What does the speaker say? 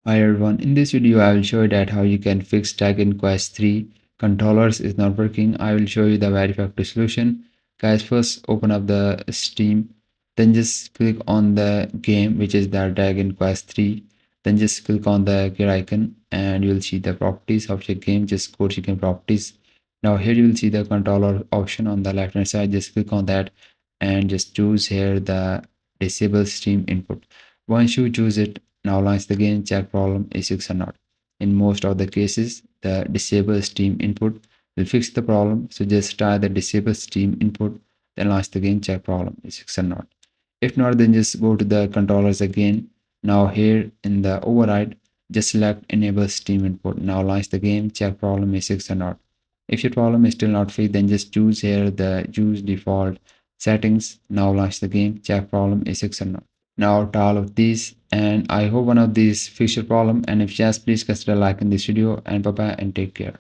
Hi everyone, in this video I will show you that how you can fix Dragon Quest 3 controllers is not working. I will show you the very effective solution. Guys, first open up the Steam, then just click on the game which is the Dragon Quest 3. Then just click on the gear icon and you will see the properties of your game. Just go to game properties. Now here you will see the controller option on the left hand side. Just click on that and just choose here the disable Steam input. Once you choose it, now launch the game, check problem is fixed or not. In most of the cases, the disable Steam input will fix the problem. So just try the disable Steam input, then launch the game, check problem is fixed or not. If not, then just go to the controllers again. Now here in the override, just select enable Steam input. Now launch the game, check problem is fixed or not. If your problem is still not fixed, then just choose here the use default settings. Now launch the game, check problem is fixed or not. Now to all of these, and I hope one of these fix your problem, and if yes, please consider liking this video, and bye bye and take care.